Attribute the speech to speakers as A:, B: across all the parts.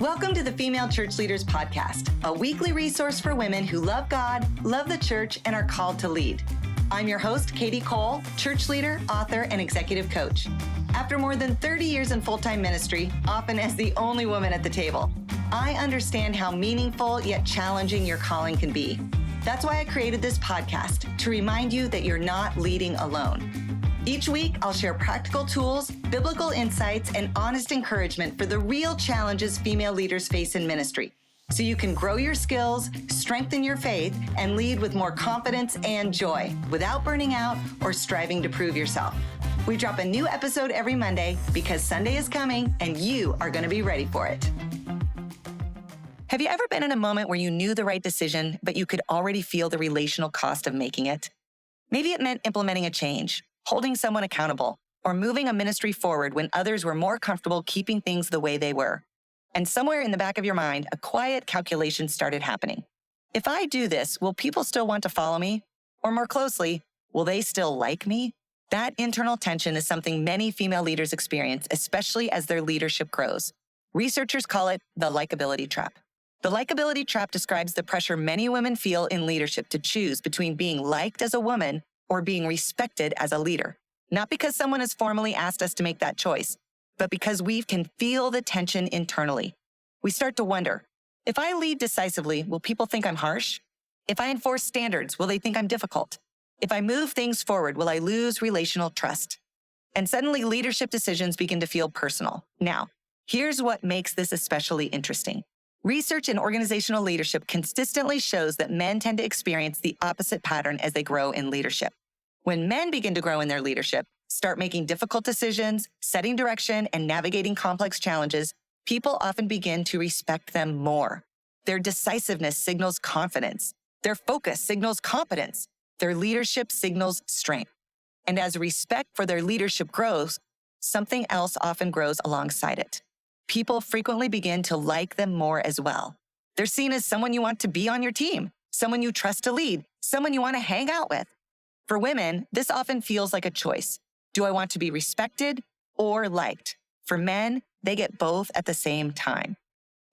A: Welcome to the Female Church Leaders Podcast, a weekly resource for women who love God, love the church, and are called to lead. I'm your host, Kadi Cole, church leader, author, and executive coach. After more than 30 years in full-time ministry, often as the only woman at the table, I understand how meaningful yet challenging your calling can be. That's why I created this podcast, to remind you that you're not leading alone. Each week, I'll share practical tools, biblical insights, and honest encouragement for the real challenges female leaders face in ministry, so you can grow your skills, strengthen your faith, and lead with more confidence and joy without burning out or striving to prove yourself. We drop a new episode every Monday because Sunday is coming and you are going to be ready for it. Have you ever been in a moment where you knew the right decision, but you could already feel the relational cost of making it? Maybe it meant implementing a change, holding someone accountable, or moving a ministry forward when others were more comfortable keeping things the way they were. And somewhere in the back of your mind, a quiet calculation started happening. If I do this, will people still want to follow me? Or more closely, will they still like me? That internal tension is something many female leaders experience, especially as their leadership grows. Researchers call it the likability trap. The likability trap describes the pressure many women feel in leadership to choose between being liked as a woman or being respected as a leader. Not because someone has formally asked us to make that choice, but because we can feel the tension internally. We start to wonder, if I lead decisively, will people think I'm harsh? If I enforce standards, will they think I'm difficult? If I move things forward, will I lose relational trust? And suddenly leadership decisions begin to feel personal. Now, here's what makes this especially interesting. Research in organizational leadership consistently shows that men tend to experience the opposite pattern as they grow in leadership. When men begin to grow in their leadership, start making difficult decisions, setting direction, and navigating complex challenges, people often begin to respect them more. Their decisiveness signals confidence. Their focus signals competence. Their leadership signals strength. And as respect for their leadership grows, something else often grows alongside it. People frequently begin to like them more as well. They're seen as someone you want to be on your team, someone you trust to lead, someone you want to hang out with. For women, this often feels like a choice. Do I want to be respected or liked? For men, they get both at the same time.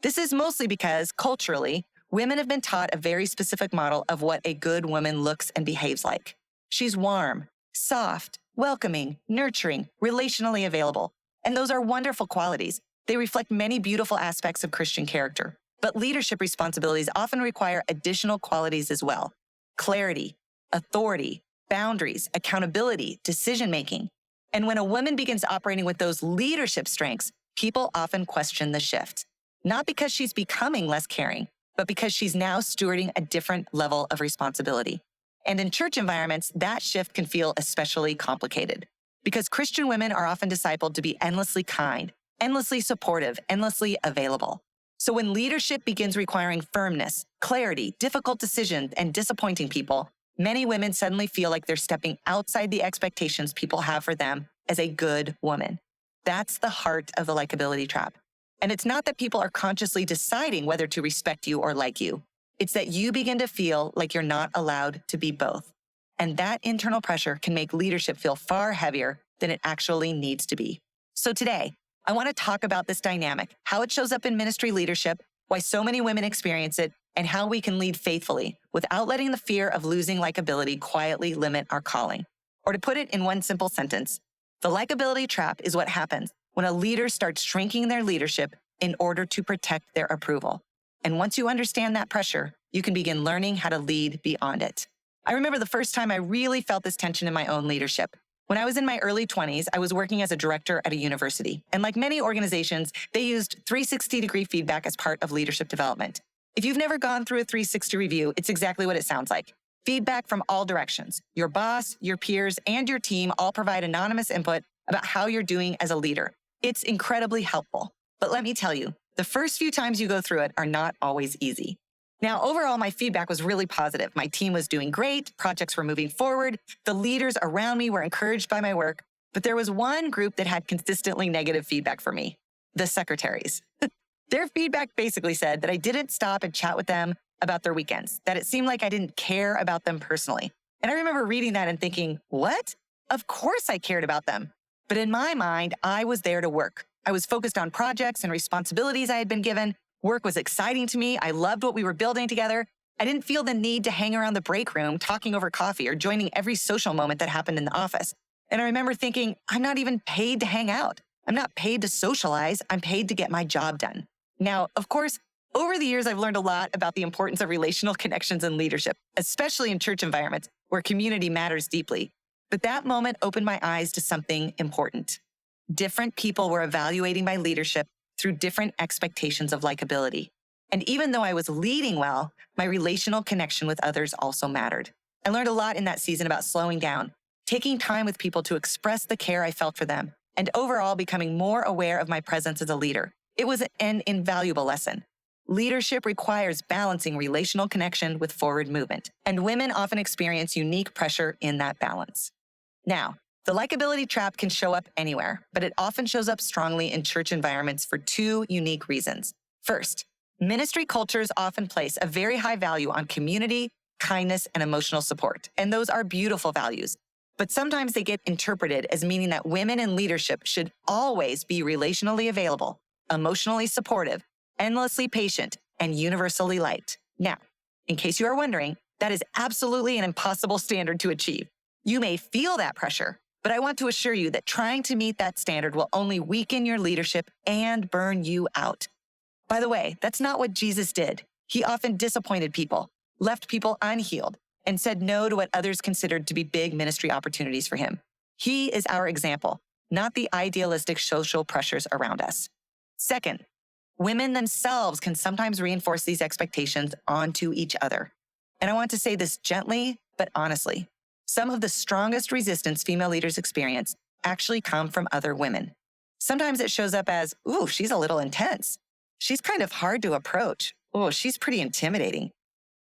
A: This is mostly because, culturally, women have been taught a very specific model of what a good woman looks and behaves like. She's warm, soft, welcoming, nurturing, relationally available. And those are wonderful qualities. They reflect many beautiful aspects of Christian character. But leadership responsibilities often require additional qualities as well. Clarity, authority, boundaries, accountability, decision-making. And when a woman begins operating with those leadership strengths, people often question the shift. Not because she's becoming less caring, but because she's now stewarding a different level of responsibility. And in church environments, that shift can feel especially complicated because Christian women are often discipled to be endlessly kind, endlessly supportive, endlessly available. So when leadership begins requiring firmness, clarity, difficult decisions, and disappointing people, many women suddenly feel like they're stepping outside the expectations people have for them as a good woman. That's the heart of the likability trap. And it's not that people are consciously deciding whether to respect you or like you. It's that you begin to feel like you're not allowed to be both. And that internal pressure can make leadership feel far heavier than it actually needs to be. So today, I want to talk about this dynamic, how it shows up in ministry leadership, why so many women experience it, and how we can lead faithfully without letting the fear of losing likability quietly limit our calling. Or to put it in one simple sentence, the likability trap is what happens when a leader starts shrinking their leadership in order to protect their approval. And once you understand that pressure, you can begin learning how to lead beyond it. I remember the first time I really felt this tension in my own leadership. When I was in my early 20s, I was working as a director at a university. And like many organizations, they used 360-degree feedback as part of leadership development. If you've never gone through a 360 review, it's exactly what it sounds like. Feedback from all directions. Your boss, your peers, and your team all provide anonymous input about how you're doing as a leader. It's incredibly helpful. But let me tell you, the first few times you go through it are not always easy. Now, overall, my feedback was really positive. My team was doing great. Projects were moving forward. The leaders around me were encouraged by my work. But there was one group that had consistently negative feedback for me: the secretaries. Their feedback basically said that I didn't stop and chat with them about their weekends, that it seemed like I didn't care about them personally. And I remember reading that and thinking, what? Of course I cared about them. But in my mind, I was there to work. I was focused on projects and responsibilities I had been given. Work was exciting to me. I loved what we were building together. I didn't feel the need to hang around the break room talking over coffee or joining every social moment that happened in the office. And I remember thinking, I'm not even paid to hang out. I'm not paid to socialize. I'm paid to get my job done. Now, of course, over the years, I've learned a lot about the importance of relational connections and leadership, especially in church environments where community matters deeply. But that moment opened my eyes to something important. Different people were evaluating my leadership through different expectations of likability. And even though I was leading well, my relational connection with others also mattered. I learned a lot in that season about slowing down, taking time with people to express the care I felt for them, and overall becoming more aware of my presence as a leader. It was an invaluable lesson. Leadership requires balancing relational connection with forward movement, and women often experience unique pressure in that balance. Now, the likability trap can show up anywhere, but it often shows up strongly in church environments for two unique reasons. First, ministry cultures often place a very high value on community, kindness, and emotional support, and those are beautiful values. But sometimes they get interpreted as meaning that women in leadership should always be relationally available, emotionally supportive, endlessly patient, and universally liked. Now, in case you are wondering, that is absolutely an impossible standard to achieve. You may feel that pressure, but I want to assure you that trying to meet that standard will only weaken your leadership and burn you out. By the way, that's not what Jesus did. He often disappointed people, left people unhealed, and said no to what others considered to be big ministry opportunities for him. He is our example, not the idealistic social pressures around us. Second, women themselves can sometimes reinforce these expectations onto each other. And I want to say this gently, but honestly. Some of the strongest resistance female leaders experience actually come from other women. Sometimes it shows up as, ooh, she's a little intense. She's kind of hard to approach. Oh, she's pretty intimidating.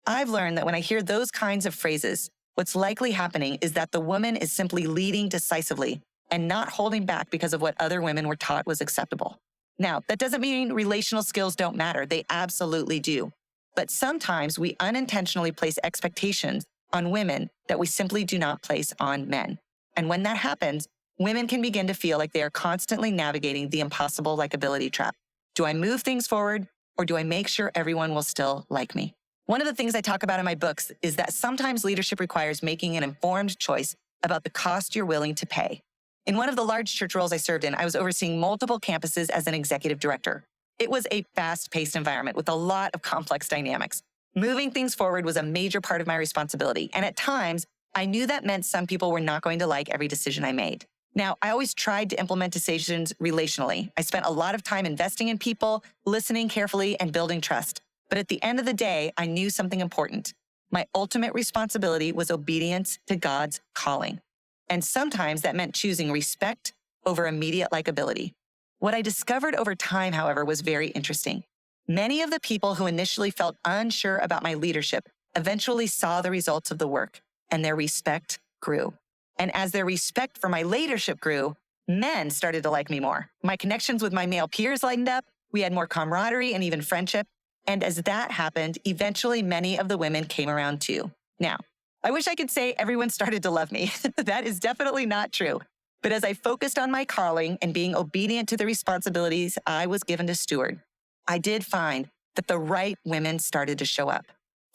A: I've learned that when I hear those kinds of phrases, what's likely happening is that the woman is simply leading decisively and not holding back because of what other women were taught was acceptable. Now, that doesn't mean relational skills don't matter. They absolutely do. But sometimes we unintentionally place expectations on women that we simply do not place on men. And when that happens, women can begin to feel like they are constantly navigating the impossible likability trap. Do I move things forward, or do I make sure everyone will still like me? One of the things I talk about in my books is that sometimes leadership requires making an informed choice about the cost you're willing to pay. In one of the large church roles I served in, I was overseeing multiple campuses as an executive director. It was a fast-paced environment with a lot of complex dynamics. Moving things forward was a major part of my responsibility, and at times, I knew that meant some people were not going to like every decision I made. Now, I always tried to implement decisions relationally. I spent a lot of time investing in people, listening carefully, and building trust. But at the end of the day, I knew something important. My ultimate responsibility was obedience to God's calling. And sometimes that meant choosing respect over immediate likability. What I discovered over time, however, was very interesting. Many of the people who initially felt unsure about my leadership eventually saw the results of the work, and their respect grew. And as their respect for my leadership grew, men started to like me more. My connections with my male peers lightened up. We had more camaraderie and even friendship. And as that happened, eventually many of the women came around too. Now, I wish I could say everyone started to love me. That is definitely not true. But as I focused on my calling and being obedient to the responsibilities I was given to steward, I did find that the right women started to show up.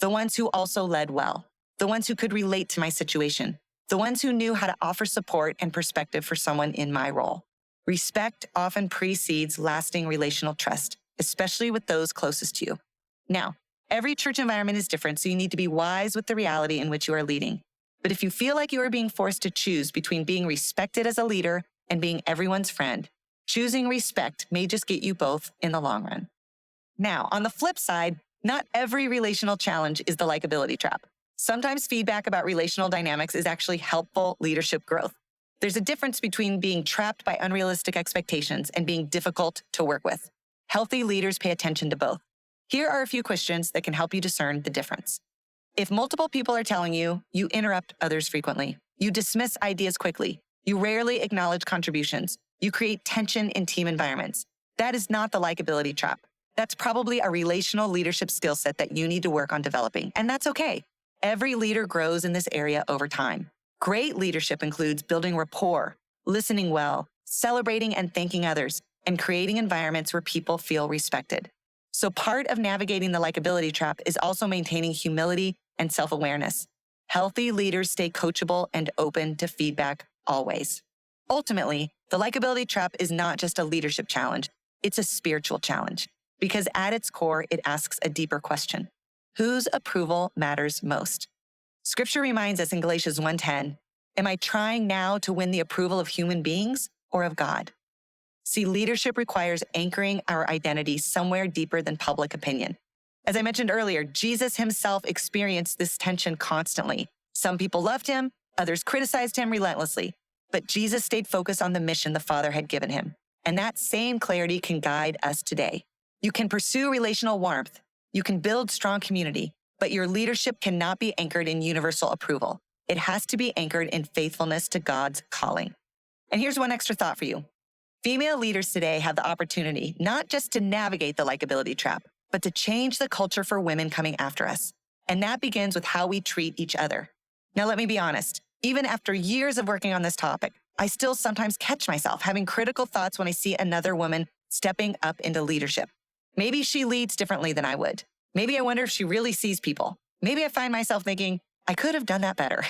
A: The ones who also led well, the ones who could relate to my situation, the ones who knew how to offer support and perspective for someone in my role. Respect often precedes lasting relational trust, especially with those closest to you. Now, every church environment is different, so you need to be wise with the reality in which you are leading. But if you feel like you are being forced to choose between being respected as a leader and being everyone's friend, choosing respect may just get you both in the long run. Now, on the flip side, not every relational challenge is the likability trap. Sometimes feedback about relational dynamics is actually helpful leadership growth. There's a difference between being trapped by unrealistic expectations and being difficult to work with. Healthy leaders pay attention to both. Here are a few questions that can help you discern the difference. If multiple people are telling you, you interrupt others frequently. You dismiss ideas quickly. You rarely acknowledge contributions. You create tension in team environments. That is not the likability trap. That's probably a relational leadership skill set that you need to work on developing, and that's okay. Every leader grows in this area over time. Great leadership includes building rapport, listening well, celebrating and thanking others, and creating environments where people feel respected. So part of navigating the likability trap is also maintaining humility and self-awareness. Healthy leaders stay coachable and open to feedback always. Ultimately, the likability trap is not just a leadership challenge, it's a spiritual challenge. Because at its core, it asks a deeper question. Whose approval matters most? Scripture reminds us in Galatians 1:10, am I trying now to win the approval of human beings or of God? See, leadership requires anchoring our identity somewhere deeper than public opinion. As I mentioned earlier, Jesus himself experienced this tension constantly. Some people loved him, others criticized him relentlessly, but Jesus stayed focused on the mission the Father had given him. And that same clarity can guide us today. You can pursue relational warmth, you can build strong community, but your leadership cannot be anchored in universal approval. It has to be anchored in faithfulness to God's calling. And here's one extra thought for you. Female leaders today have the opportunity not just to navigate the likability trap, but to change the culture for women coming after us. And that begins with how we treat each other. Now, let me be honest. Even after years of working on this topic, I still sometimes catch myself having critical thoughts when I see another woman stepping up into leadership. Maybe she leads differently than I would. Maybe I wonder if she really sees people. Maybe I find myself thinking, I could have done that better.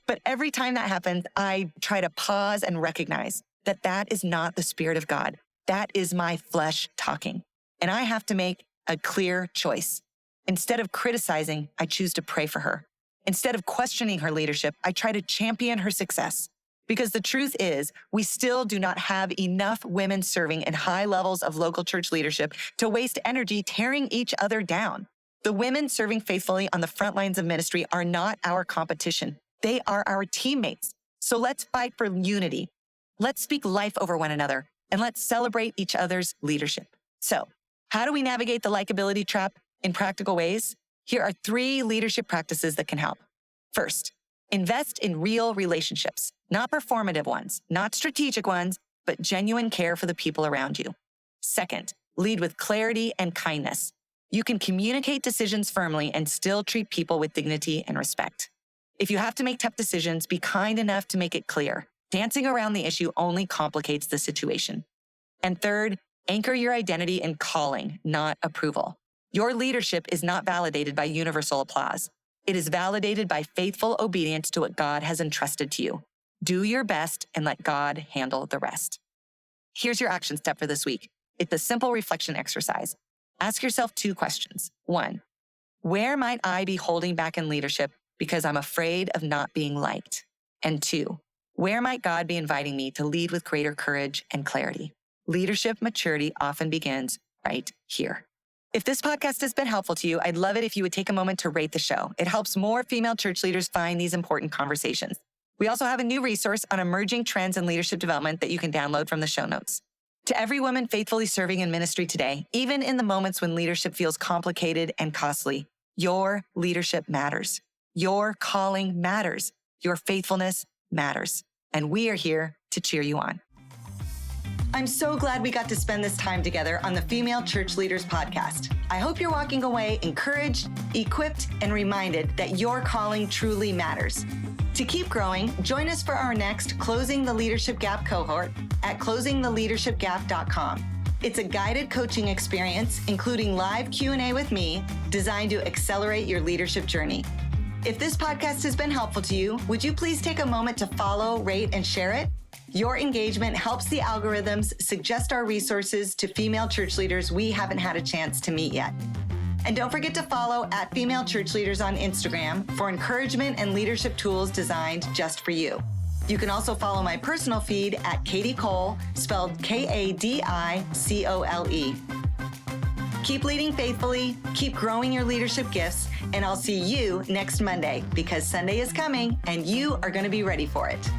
A: But every time that happens, I try to pause and recognize that that is not the Spirit of God. That is my flesh talking. And I have to make a clear choice. Instead of criticizing, I choose to pray for her. Instead of questioning her leadership, I try to champion her success. Because the truth is, we still do not have enough women serving in high levels of local church leadership to waste energy tearing each other down. The women serving faithfully on the front lines of ministry are not our competition. They are our teammates. So let's fight for unity. Let's speak life over one another, and let's celebrate each other's leadership. So, how do we navigate the likability trap in practical ways? Here are 3 leadership practices that can help. First, invest in real relationships, not performative ones, not strategic ones, but genuine care for the people around you. Second, lead with clarity and kindness. You can communicate decisions firmly and still treat people with dignity and respect. If you have to make tough decisions, be kind enough to make it clear. Dancing around the issue only complicates the situation. And third, anchor your identity in calling, not approval. Your leadership is not validated by universal applause. It is validated by faithful obedience to what God has entrusted to you. Do your best and let God handle the rest. Here's your action step for this week. It's a simple reflection exercise. Ask yourself 2 questions. 1, where might I be holding back in leadership because I'm afraid of not being liked? And 2, where might God be inviting me to lead with greater courage and clarity? Leadership maturity often begins right here. If this podcast has been helpful to you, I'd love it if you would take a moment to rate the show. It helps more female church leaders find these important conversations. We also have a new resource on emerging trends in leadership development that you can download from the show notes. To every woman faithfully serving in ministry today, even in the moments when leadership feels complicated and costly, your leadership matters. Your calling matters. Your faithfulness matters. And we are here to cheer you on. I'm so glad we got to spend this time together on the Female Church Leaders Podcast. I hope you're walking away encouraged, equipped, and reminded that your calling truly matters. To keep growing, join us for our next Closing the Leadership Gap cohort at closingtheleadershipgap.com. It's a guided coaching experience, including live Q&A with me, designed to accelerate your leadership journey. If this podcast has been helpful to you, would you please take a moment to follow, rate, and share it? Your engagement helps the algorithms suggest our resources to female church leaders we haven't had a chance to meet yet. And don't forget to follow at Female Church Leaders on Instagram for encouragement and leadership tools designed just for you. You can also follow my personal feed at Kadi Cole, spelled Kadicole. Keep leading faithfully, keep growing your leadership gifts, and I'll see you next Monday because Sunday is coming and you are going to be ready for it.